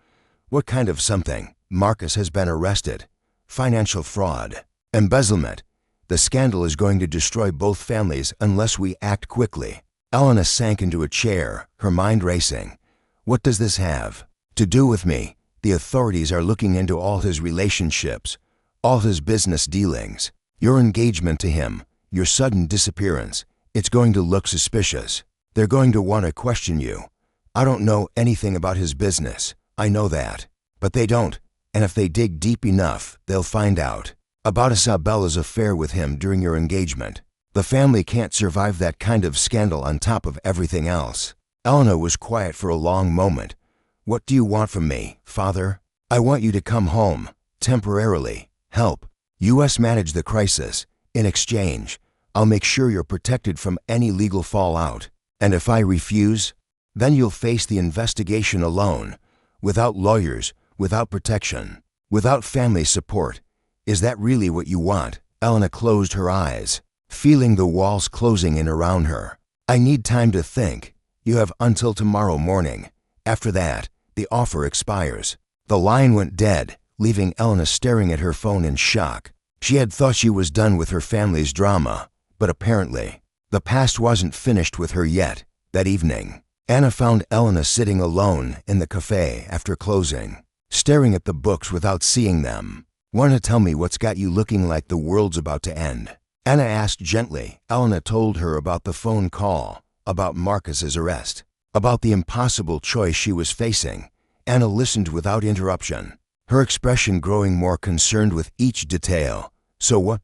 What kind of something? Marcus has been arrested. Financial fraud. Embezzlement. The scandal is going to destroy both families unless we act quickly. Elena sank into a chair, her mind racing. What does this have to do with me? The authorities are looking into all his relationships, all his business dealings. Your engagement to him, your sudden disappearance, it's going to look suspicious. They're going to want to question you. I don't know anything about his business, I know that. But they don't, and if they dig deep enough, they'll find out about Isabella's affair with him during your engagement. The family can't survive that kind of scandal on top of everything else. Elena was quiet for a long moment. What do you want from me, Father? I want you to come home, temporarily, help U.S. manage the crisis. In exchange, I'll make sure you're protected from any legal fallout. And if I refuse, then you'll face the investigation alone, without lawyers, without protection, without family support. Is that really what you want? Elena closed her eyes, feeling the walls closing in around her. I need time to think. You have until tomorrow morning. After that, the offer expires. The line went dead, leaving Elena staring at her phone in shock. She had thought she was done with her family's drama, but apparently, the past wasn't finished with her yet. That evening, Anna found Elena sitting alone in the cafe after closing, staring at the books without seeing them. Want to tell me what's got you looking like the world's about to end? Anna asked gently. Elena told her about the phone call, about Marcus's arrest, about the impossible choice she was facing. Anna listened without interruption, her expression growing more concerned with each detail. So what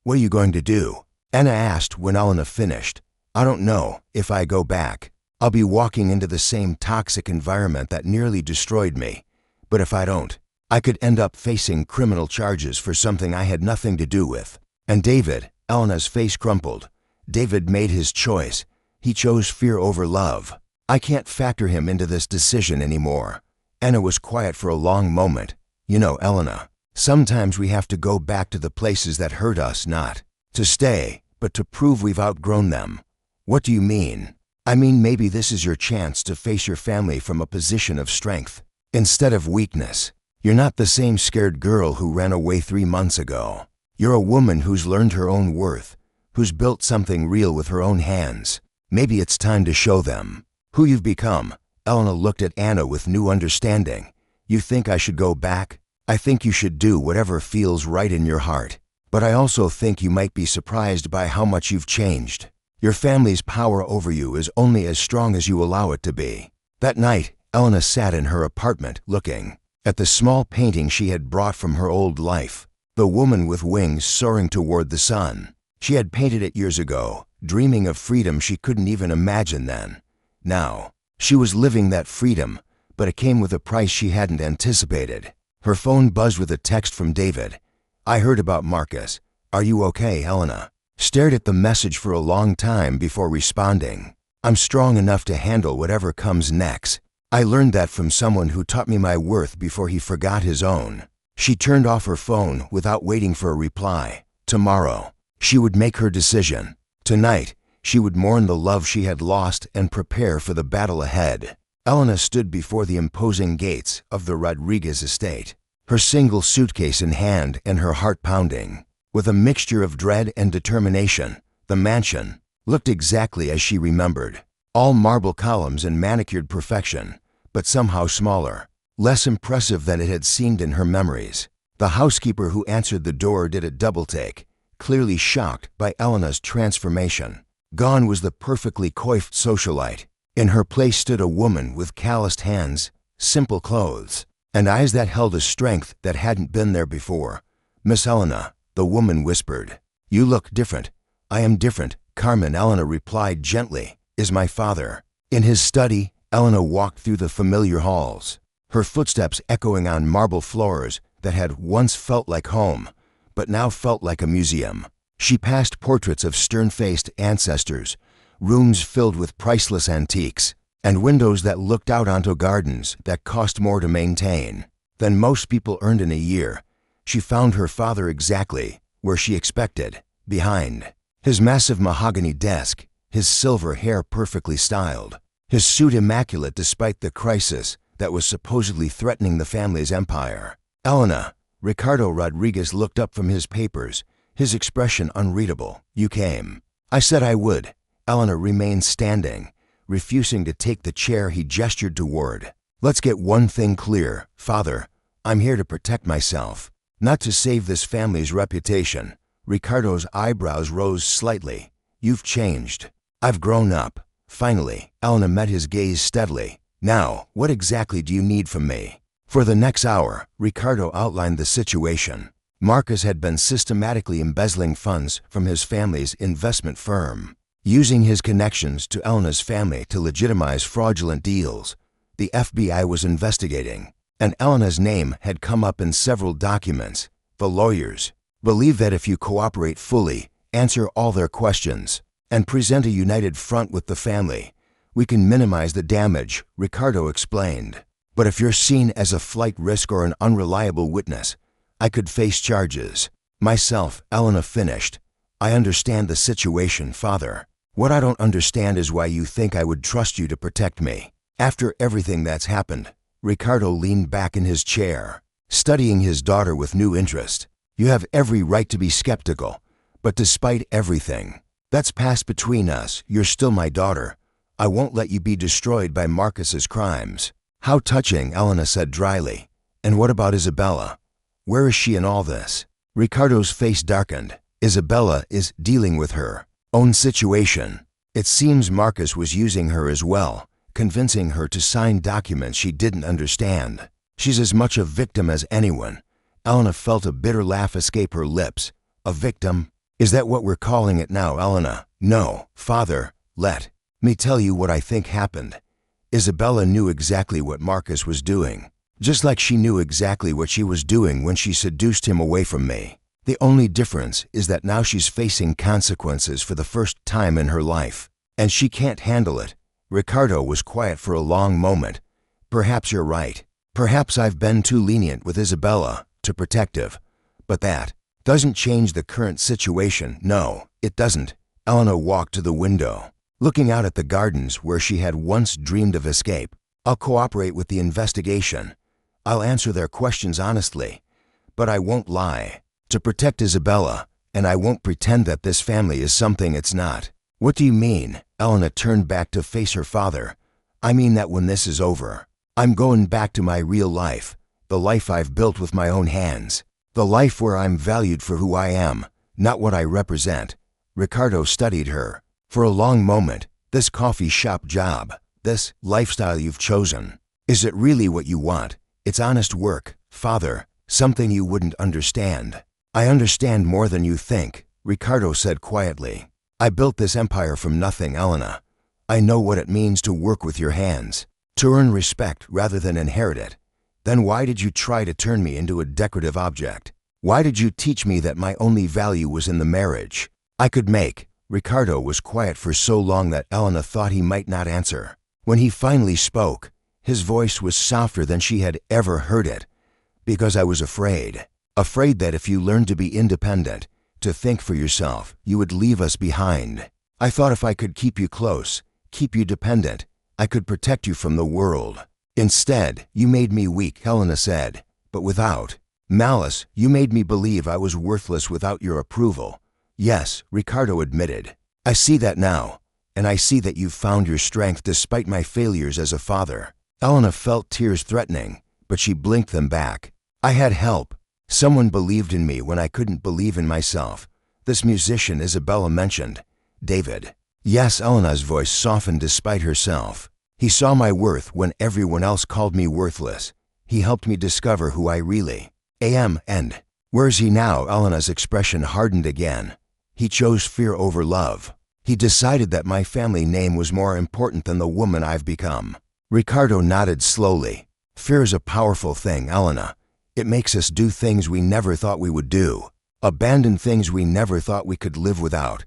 are you going to do? Anna asked when Elena finished. I don't know. If I go back, I'll be walking into the same toxic environment that nearly destroyed me. But if I don't, I could end up facing criminal charges for something I had nothing to do with. And David, Elena's face crumpled. David made his choice. He chose fear over love. I can't factor him into this decision anymore." Anna was quiet for a long moment. "You know, Elena, sometimes we have to go back to the places that hurt us, not to stay, but to prove we've outgrown them." "What do you mean?" "I mean, maybe this is your chance to face your family from a position of strength, instead of weakness. You're not the same scared girl who ran away 3 months ago. You're a woman who's learned her own worth, who's built something real with her own hands. Maybe it's time to show them who you've become." Elena looked at Anna with new understanding. "You think I should go back? I think you should do whatever feels right in your heart. But I also think you might be surprised by how much you've changed. Your family's power over you is only as strong as you allow it to be." That night, Elena sat in her apartment looking at the small painting she had brought from her old life, the woman with wings soaring toward the sun. She had painted it years ago, dreaming of freedom she couldn't even imagine then. Now, she was living that freedom, but it came with a price she hadn't anticipated. Her phone buzzed with a text from David. "I heard about Marcus. Are you okay, Elena?" Stared at the message for a long time before responding. "I'm strong enough to handle whatever comes next. I learned that from someone who taught me my worth before he forgot his own." She turned off her phone without waiting for a reply. Tomorrow, she would make her decision. Tonight, she would mourn the love she had lost and prepare for the battle ahead. Elena stood before the imposing gates of the Rodriguez estate, her single suitcase in hand and her heart pounding. With a mixture of dread and determination, the mansion looked exactly as she remembered. All marble columns and manicured perfection, but somehow smaller, less impressive than it had seemed in her memories. The housekeeper who answered the door did a double-take, clearly shocked by Elena's transformation. Gone was the perfectly coiffed socialite. In her place stood a woman with calloused hands, simple clothes, and eyes that held a strength that hadn't been there before. "Miss Elena," the woman whispered. "You look different." "I am different," Carmen, Elena replied gently. "Is my father?" In his study, Elena walked through the familiar halls, her footsteps echoing on marble floors that had once felt like home, but now felt like a museum. She passed portraits of stern-faced ancestors, rooms filled with priceless antiques, and windows that looked out onto gardens that cost more to maintain than most people earned in a year. She found her father exactly where she expected, behind his massive mahogany desk, his silver hair perfectly styled, his suit immaculate despite the crisis that was supposedly threatening the family's empire. "Elena," Ricardo Rodriguez looked up from his papers, his expression unreadable. "You came." "I said I would." Elena remained standing, refusing to take the chair he gestured toward. "Let's get one thing clear, Father. I'm here to protect myself, not to save this family's reputation." Ricardo's eyebrows rose slightly. "You've changed. I've grown up." Finally, Elena met his gaze steadily. "Now, what exactly do you need from me?" For the next hour, Ricardo outlined the situation. Marcus had been systematically embezzling funds from his family's investment firm, using his connections to Elena's family to legitimize fraudulent deals. The FBI was investigating, and Elena's name had come up in several documents. The lawyers believe that if you cooperate fully, answer all their questions, and present a united front with the family, we can minimize the damage, Ricardo explained. "But if you're seen as a flight risk or an unreliable witness, I could face charges." "Myself," Elena finished. "I understand the situation, Father. What I don't understand is why you think I would trust you to protect me. After everything that's happened." Ricardo leaned back in his chair, studying his daughter with new interest. "You have every right to be skeptical, but despite everything that's passed between us, you're still my daughter. I won't let you be destroyed by Marcus's crimes." "How touching," Elena said dryly. "And what about Isabella? Where is she in all this?" Ricardo's face darkened. "Isabella is dealing with her own situation. It seems Marcus was using her as well, convincing her to sign documents she didn't understand. She's as much a victim as anyone." Elena felt a bitter laugh escape her lips. "A victim? Is that what we're calling it now, Elena?" "No, Father, let me tell you what I think happened. Isabella knew exactly what Marcus was doing, just like she knew exactly what she was doing when she seduced him away from me. The only difference is that now she's facing consequences for the first time in her life, and she can't handle it. Ricardo was quiet for a long moment. Perhaps you're right. Perhaps I've been too lenient with Isabella, too protective. But that doesn't change the current situation. No, it doesn't. Elena walked to the window, looking out at the gardens where she had once dreamed of escape. I'll cooperate with the investigation. I'll answer their questions honestly. But I won't lie to protect Isabella, and I won't pretend that this family is something it's not. What do you mean? Elena turned back to face her father. I mean that when this is over, I'm going back to my real life, the life I've built with my own hands, the life where I'm valued for who I am, not what I represent. Ricardo studied her. For a long moment, this coffee shop job, this lifestyle you've chosen, is it really what you want? It's honest work, father, something you wouldn't understand. I understand more than you think, Ricardo said quietly. I built this empire from nothing, Elena. I know what it means to work with your hands, to earn respect rather than inherit it. Then why did you try to turn me into a decorative object? Why did you teach me that my only value was in the marriage I could make? Ricardo was quiet for so long that Elena thought he might not answer. When he finally spoke, his voice was softer than she had ever heard it. Because I was afraid that if you learned to be independent, to think for yourself, you would leave us behind. I thought if I could keep you close, keep you dependent, I could protect you from the world. Instead, you made me weak, Helena said, but without malice. You made me believe I was worthless without your approval. Yes, Ricardo admitted. I see that now, and I see that you've found your strength despite my failures as a father. Elena felt tears threatening, but she blinked them back. I had help. Someone believed in me when I couldn't believe in myself. This musician Isabella mentioned, David. Yes, Elena's voice softened despite herself. He saw my worth when everyone else called me worthless. He helped me discover who I really am. And where's he now? Elena's expression hardened again. He chose fear over love. He decided that my family name was more important than the woman I've become. Ricardo nodded slowly. Fear is a powerful thing, Elena. It makes us do things we never thought we would do, abandon things we never thought we could live without.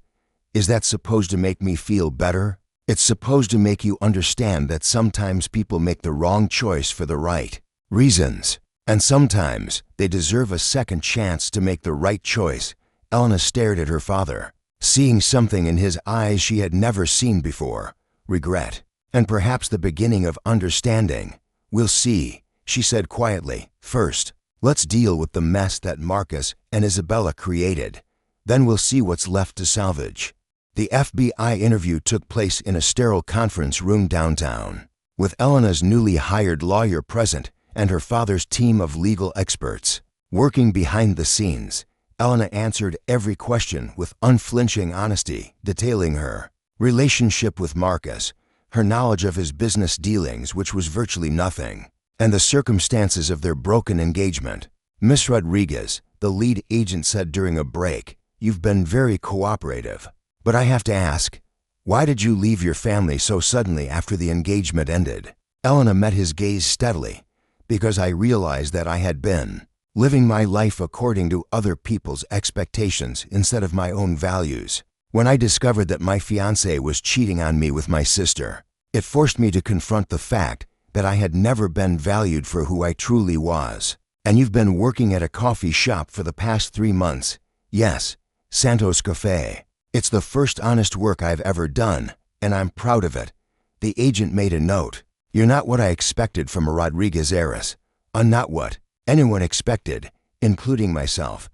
Is that supposed to make me feel better? It's supposed to make you understand that sometimes people make the wrong choice for the right reasons, and sometimes they deserve a second chance to make the right choice. Elena stared at her father, seeing something in his eyes she had never seen before. Regret, and perhaps the beginning of understanding. We'll see, she said quietly. First, let's deal with the mess that Marcus and Isabella created. Then we'll see what's left to salvage. The FBI interview took place in a sterile conference room downtown, with Elena's newly hired lawyer present and her father's team of legal experts. Working behind the scenes, Elena answered every question with unflinching honesty, detailing her relationship with Marcus, her knowledge of his business dealings, which was virtually nothing, and the circumstances of their broken engagement. Miss Rodriguez, the lead agent, said during a break, "You've been very cooperative. But I have to ask, why did you leave your family so suddenly after the engagement ended?" Elena met his gaze steadily. Because I realized that I had been living my life according to other people's expectations instead of my own values. When I discovered that my fiancé was cheating on me with my sister, it forced me to confront the fact that I had never been valued for who I truly was. And you've been working at a coffee shop for the past 3 months. Yes, Santos Cafe. It's the first honest work I've ever done, and I'm proud of it. The agent made a note. You're not what I expected from a Rodriguez heiress. Not what anyone expected, including myself.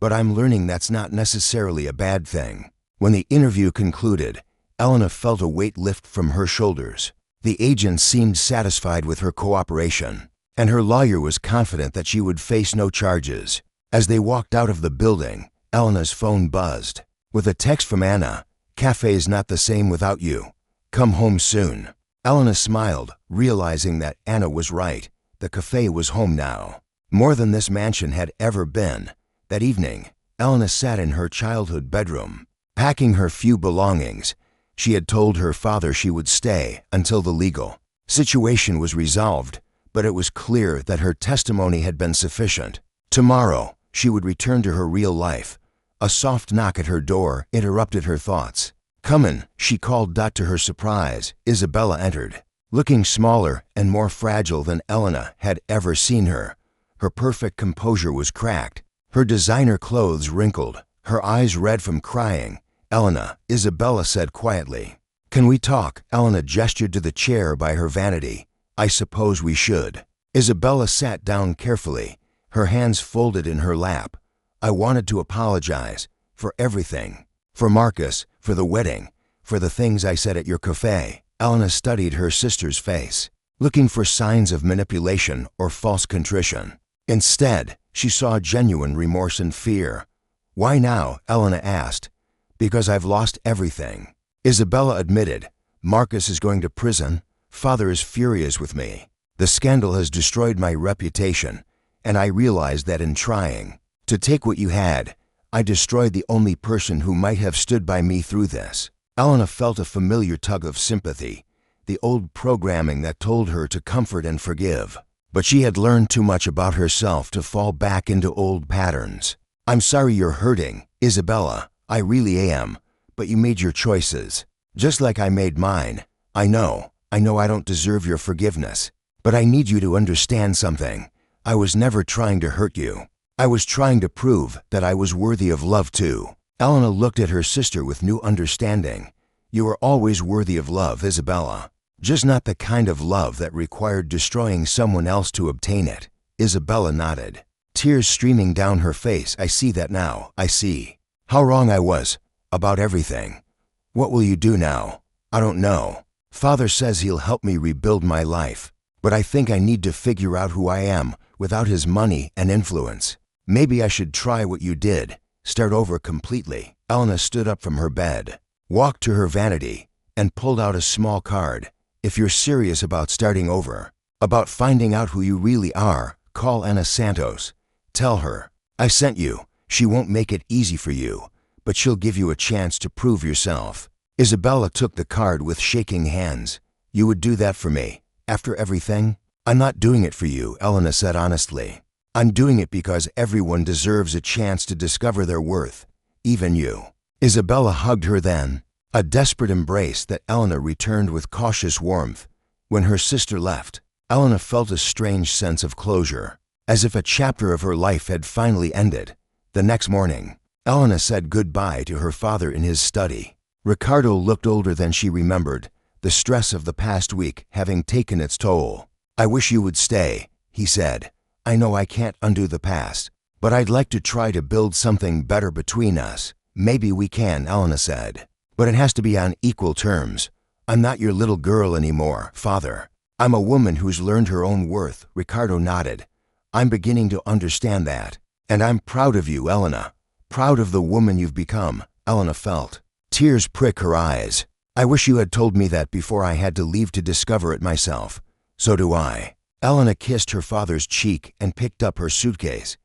But I'm learning that's not necessarily a bad thing. When the interview concluded, Elena felt a weight lift from her shoulders. The agent seemed satisfied with her cooperation, and her lawyer was confident that she would face no charges. As they walked out of the building, Elena's phone buzzed. With a text from Anna, "Cafe's not the same without you. Come home soon." Elena smiled, realizing that Anna was right. The cafe was home now, more than this mansion had ever been. That evening, Elena sat in her childhood bedroom, packing her few belongings. She had told her father she would stay until the legal situation was resolved, but it was clear that her testimony had been sufficient. Tomorrow, she would return to her real life. A soft knock at her door interrupted her thoughts. "Comin'," she called. To her surprise, Isabella entered, looking smaller and more fragile than Elena had ever seen her. Her perfect composure was cracked, her designer clothes wrinkled, her eyes red from crying. "Elena," Isabella said quietly. "Can we talk?" Elena gestured to the chair by her vanity. "I suppose we should." Isabella sat down carefully, her hands folded in her lap. "I wanted to apologize for everything. For Marcus, for the wedding, for the things I said at your cafe." Elena studied her sister's face, looking for signs of manipulation or false contrition. Instead, she saw genuine remorse and fear. "Why now?" Elena asked. "Because I've lost everything," Isabella admitted. "Marcus is going to prison. Father is furious with me. The scandal has destroyed my reputation, and I realized that in trying to take what you had, I destroyed the only person who might have stood by me through this." Elena felt a familiar tug of sympathy, the old programming that told her to comfort and forgive. But she had learned too much about herself to fall back into old patterns. "I'm sorry you're hurting, Isabella. I really am. But you made your choices, just like I made mine. I know I don't deserve your forgiveness. But I need you to understand something. I was never trying to hurt you. I was trying to prove that I was worthy of love too." Elena looked at her sister with new understanding. "You were always worthy of love, Isabella. Just not the kind of love that required destroying someone else to obtain it." Isabella nodded, tears streaming down her face. "I see that now. I see how wrong I was about everything. What will you do now?" "I don't know. Father says he'll help me rebuild my life, but I think I need to figure out who I am without his money and influence. Maybe I should try what you did, start over completely." Elena stood up from her bed, walked to her vanity, and pulled out a small card. "If you're serious about starting over, about finding out who you really are, call Anna Santos. Tell her I sent you. She won't make it easy for you, but she'll give you a chance to prove yourself." Isabella took the card with shaking hands. "You would do that for me, after everything?" "I'm not doing it for you," Elena said honestly. "I'm doing it because everyone deserves a chance to discover their worth, even you." Isabella hugged her then, a desperate embrace that Elena returned with cautious warmth. When her sister left, Elena felt a strange sense of closure, as if a chapter of her life had finally ended. The next morning, Elena said goodbye to her father in his study. Ricardo looked older than she remembered, the stress of the past week having taken its toll. "I wish you would stay," he said. "I know I can't undo the past, but I'd like to try to build something better between us." "Maybe we can," Elena said, "but it has to be on equal terms. I'm not your little girl anymore, Father. I'm a woman who's learned her own worth." Ricardo nodded. "I'm beginning to understand that. And I'm proud of you, Elena. Proud of the woman you've become." Elena felt tears prick her eyes. "I wish you had told me that before I had to leave to discover it myself." "So do I." Elena kissed her father's cheek and picked up her suitcase.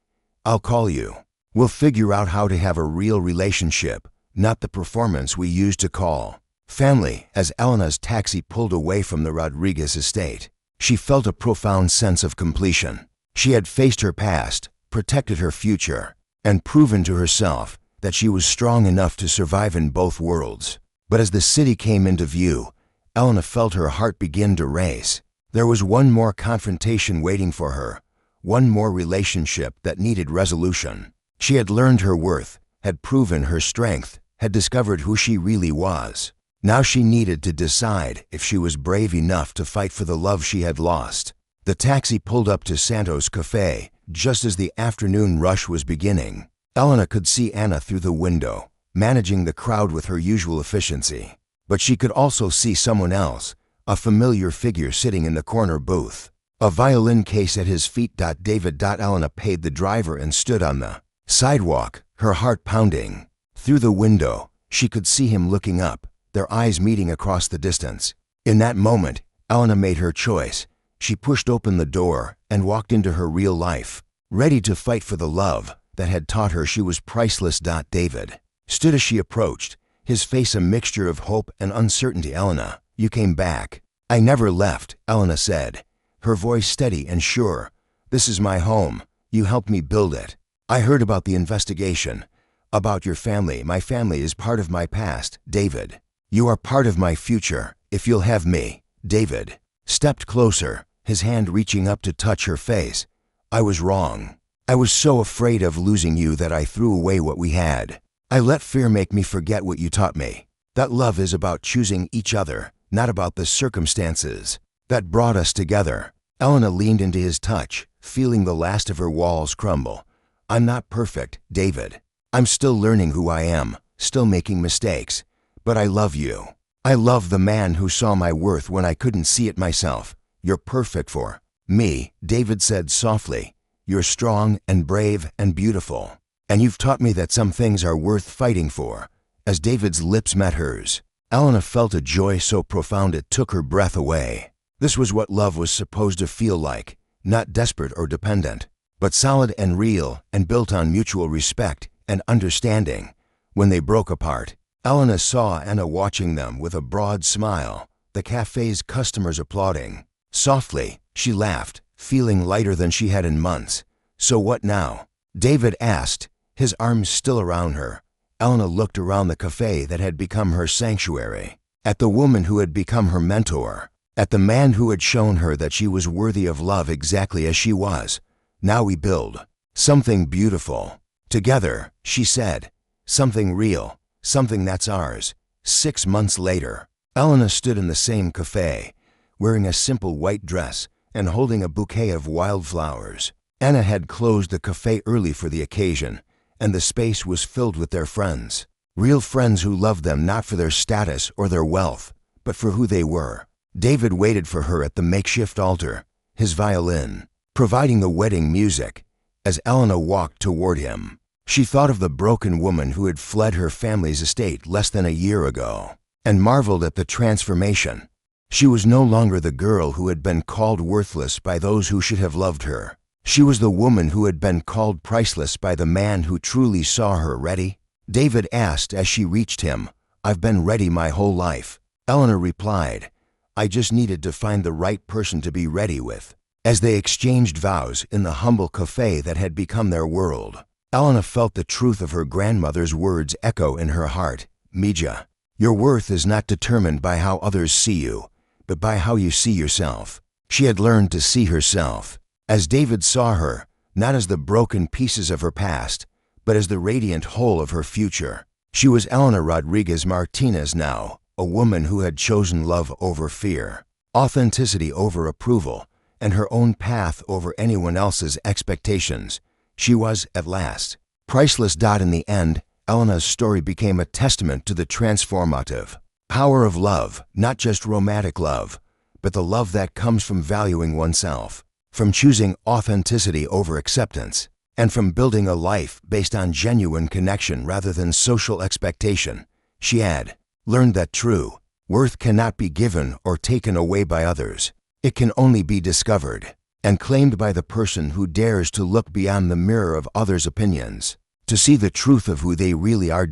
"I'll call you. We'll figure out how to have a real relationship, not the performance we used to call family." As Elena's taxi pulled away from the Rodriguez estate, she felt a profound sense of completion. She had faced her past, protected her future, and proven to herself that she was strong enough to survive in both worlds. But as the city came into view, Elena felt her heart begin to race. There was one more confrontation waiting for her, one more relationship that needed resolution. She had learned her worth, had proven her strength, had discovered who she really was. Now she needed to decide if she was brave enough to fight for the love she had lost. The taxi pulled up to Santos Cafe just as the afternoon rush was beginning. Elena could see Anna through the window, managing the crowd with her usual efficiency. But she could also see someone else, a familiar figure sitting in the corner booth, a violin case at his feet. David. Elena paid the driver and stood on the sidewalk, her heart pounding. Through the window, she could see him looking up, their eyes meeting across the distance. In that moment, Elena made her choice. She pushed open the door and walked into her real life, ready to fight for the love that had taught her she was priceless. David stood as she approached, his face a mixture of hope and uncertainty. "Elena, you came back." "I never left," Elena said, her voice steady and sure. "This is my home. You helped me build it. I heard about the investigation, about your family. My family is part of my past, David." You are part of my future, if you'll have me. David stepped closer, his hand reaching up to touch her face. I was wrong. I was so afraid of losing you that I threw away what we had. I let fear make me forget what you taught me. That love is about choosing each other, not about the circumstances that brought us together. Elena leaned into his touch, feeling the last of her walls crumble. I'm not perfect, David. I'm still learning who I am, still making mistakes. But I love you. I love the man who saw my worth when I couldn't see it myself. You're perfect for me, David said softly. You're strong and brave and beautiful. And you've taught me that some things are worth fighting for. As David's lips met hers, Elena felt a joy so profound it took her breath away. This was what love was supposed to feel like, not desperate or dependent, but solid and real and built on mutual respect and understanding. When they broke apart, Elena saw Anna watching them with a broad smile, the cafe's customers applauding. Softly, she laughed, feeling lighter than she had in months. So what now? David asked, his arms still around her. Elena looked around the cafe that had become her sanctuary, at the woman who had become her mentor, at the man who had shown her that she was worthy of love exactly as she was. Now we build something beautiful. Together, she said. Something real. Something that's ours. 6 months later, Elena stood in the same cafe, wearing a simple white dress and holding a bouquet of wildflowers. Anna had closed the cafe early for the occasion, and the space was filled with their friends. Real friends who loved them not for their status or their wealth, but for who they were. David waited for her at the makeshift altar, his violin providing the wedding music. As Elena walked toward him, she thought of the broken woman who had fled her family's estate less than a year ago, and marveled at the transformation. She was no longer the girl who had been called worthless by those who should have loved her. She was the woman who had been called priceless by the man who truly saw her. Ready? David asked as she reached him. I've been ready my whole life. Elena replied, I just needed to find the right person to be ready with. As they exchanged vows in the humble cafe that had become their world, Elena felt the truth of her grandmother's words echo in her heart. Mija, your worth is not determined by how others see you, but by how you see yourself. She had learned to see herself, as David saw her, not as the broken pieces of her past, but as the radiant whole of her future. She was Elena Rodriguez Martinez now, a woman who had chosen love over fear, authenticity over approval, and her own path over anyone else's expectations. She was, at last, priceless. In the end, Elena's story became a testament to the transformative power of love, not just romantic love, but the love that comes from valuing oneself, from choosing authenticity over acceptance, and from building a life based on genuine connection rather than social expectation. She had learned that true worth cannot be given or taken away by others. It can only be discovered and claimed by the person who dares to look beyond the mirror of others' opinions, to see the truth of who they really are.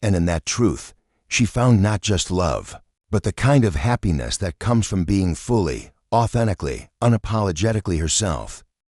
And in that truth, she found not just love, but the kind of happiness that comes from being fully, authentically, unapologetically herself.